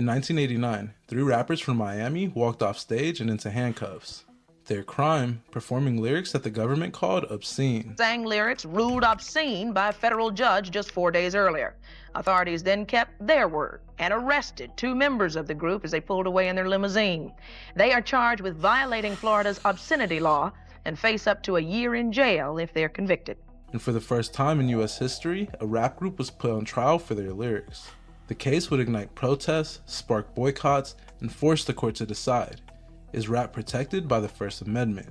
In 1989, 3 rappers from Miami walked off stage and into handcuffs. Their crime, performing lyrics that the government called obscene. Sang lyrics ruled obscene by a federal judge just 4 days earlier. Authorities then kept their word and arrested 2 members of the group as they pulled away in their limousine. They are charged with violating Florida's obscenity law and face up to a year in jail if they're convicted. And for the first time in U.S. history, a rap group was put on trial for their lyrics. The case would ignite protests, spark boycotts, and force the court to decide, is rap protected by the First Amendment,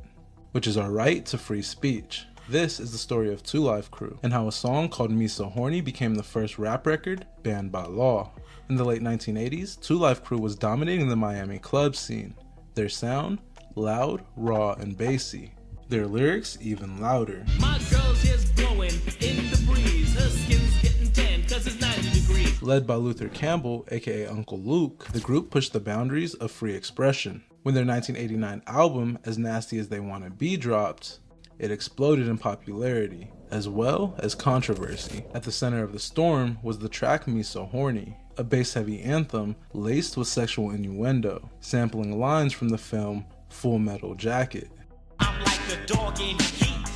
which is our right to free speech? This is the story of 2 Live Crew, and how a song called Me So Horny became the first rap record banned by law. In the late 1980s, 2 Live Crew was dominating the Miami club scene. Their sound, loud, raw, and bassy. Their lyrics, even louder. My girl's hair's blowing in the breeze. Her skin's getting tan 'cause it's 90 degrees. Led by Luther Campbell, aka Uncle Luke, the group pushed the boundaries of free expression. When their 1989 album, As Nasty As They Wanna Be, dropped, it exploded in popularity, as well as controversy. At the center of the storm was the track Me So Horny, a bass-heavy anthem laced with sexual innuendo, sampling lines from the film Full Metal Jacket. I'm like a dog in heat,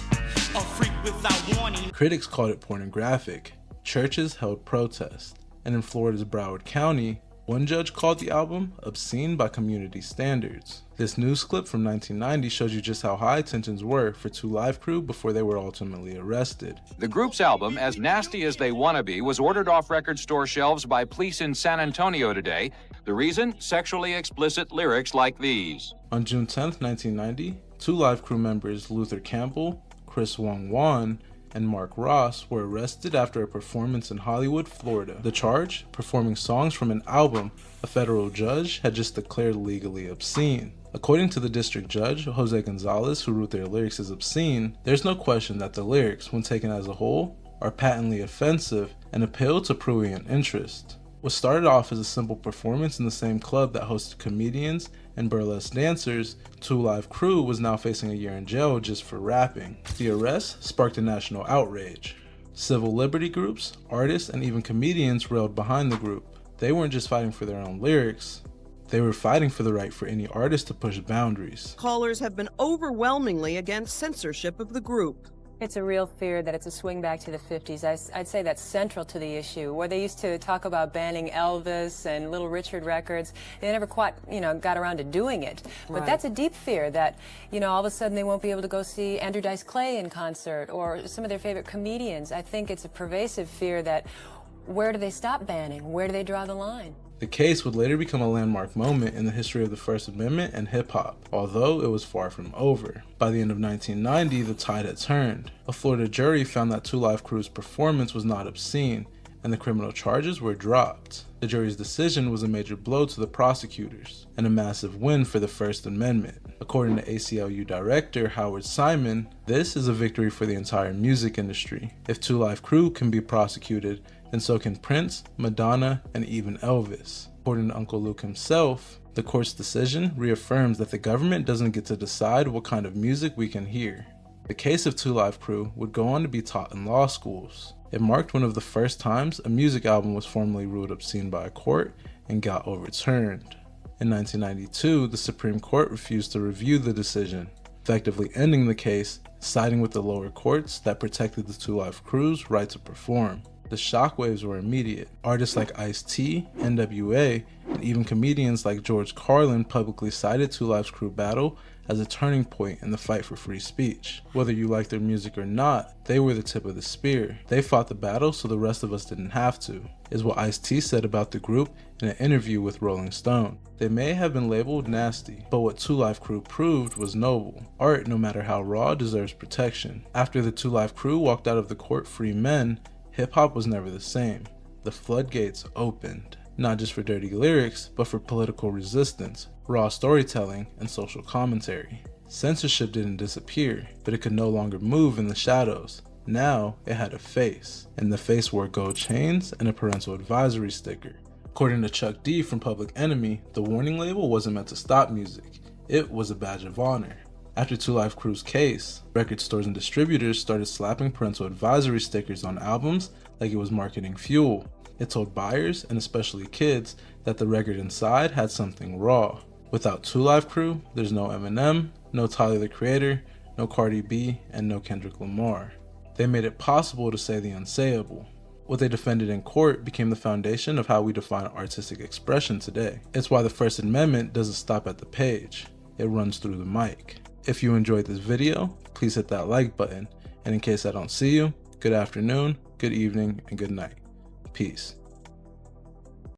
a freak without warning. Critics called it pornographic. Churches held protests, and in Florida's Broward County, one judge called the album obscene by community standards. This news clip from 1990 shows you just how high tensions were for 2 Live Crew before they were ultimately arrested. The group's album, As Nasty As They Wanna Be, was ordered off record store shelves by police in San Antonio today. The reason? Sexually explicit lyrics like these. On June 10, 1990, 2 Live Crew members Luther Campbell, Chris Wong, and Mark Ross were arrested after a performance in Hollywood, Florida. The charge? Performing songs from an album a federal judge had just declared legally obscene. According to the district judge, Jose Gonzalez, who wrote their lyrics as obscene, there's no question that the lyrics, when taken as a whole, are patently offensive and appeal to prurient interest. What started off as a simple performance in the same club that hosted comedians and burlesque dancers, 2 Live Crew was now facing a year in jail just for rapping. The arrest sparked a national outrage. Civil liberty groups, artists, and even comedians railed behind the group. They weren't just fighting for their own lyrics, they were fighting for the right for any artist to push boundaries. Callers have been overwhelmingly against censorship of the group. It's a real fear that it's a swing back to the 50s. I'd say that's central to the issue, where they used to talk about banning Elvis and Little Richard records. They never quite, got around to doing it. But Right. That's a deep fear that, all of a sudden they won't be able to go see Andrew Dice Clay in concert or some of their favorite comedians. I think it's a pervasive fear that where do they stop banning? Where do they draw the line? The case would later become a landmark moment in the history of the First Amendment and hip-hop, although it was far from over. By the end of 1990, the tide had turned. A Florida jury found that 2 Live Crew's performance was not obscene, and the criminal charges were dropped. The jury's decision was a major blow to the prosecutors, and a massive win for the First Amendment. According to ACLU director Howard Simon, this is a victory for the entire music industry. If 2 Live Crew can be prosecuted, and so can Prince, Madonna, and even Elvis. According to Uncle Luke himself, the court's decision reaffirms that the government doesn't get to decide what kind of music we can hear. The case of 2 Live Crew would go on to be taught in law schools. It marked one of the first times a music album was formally ruled obscene by a court and got overturned. In 1992, the Supreme Court refused to review the decision, effectively ending the case, siding with the lower courts that protected the 2 Live Crew's right to perform. The shockwaves were immediate. Artists like Ice-T, NWA, and even comedians like George Carlin publicly cited 2 Live Crew battle as a turning point in the fight for free speech. Whether you like their music or not, they were the tip of the spear. They fought the battle so the rest of us didn't have to, is what Ice-T said about the group in an interview with Rolling Stone. They may have been labeled nasty, but what 2 Live Crew proved was noble. Art, no matter how raw, deserves protection. After the 2 Live Crew walked out of the court free men, hip-hop was never the same. The floodgates opened, not just for dirty lyrics, but for political resistance, raw storytelling, and social commentary. Censorship didn't disappear, but it could no longer move in the shadows. Now, it had a face, and the face wore gold chains and a parental advisory sticker. According to Chuck D from Public Enemy, the warning label wasn't meant to stop music, it was a badge of honor. After 2 Live Crew's case, record stores and distributors started slapping parental advisory stickers on albums like it was marketing fuel. It told buyers, and especially kids, that the record inside had something raw. Without 2 Live Crew, there's no Eminem, no Tyler the Creator, no Cardi B, and no Kendrick Lamar. They made it possible to say the unsayable. What they defended in court became the foundation of how we define artistic expression today. It's why the First Amendment doesn't stop at the page. It runs through the mic. If you enjoyed this video, please hit that like button. And in case I don't see you, good afternoon, good evening, and good night. Peace.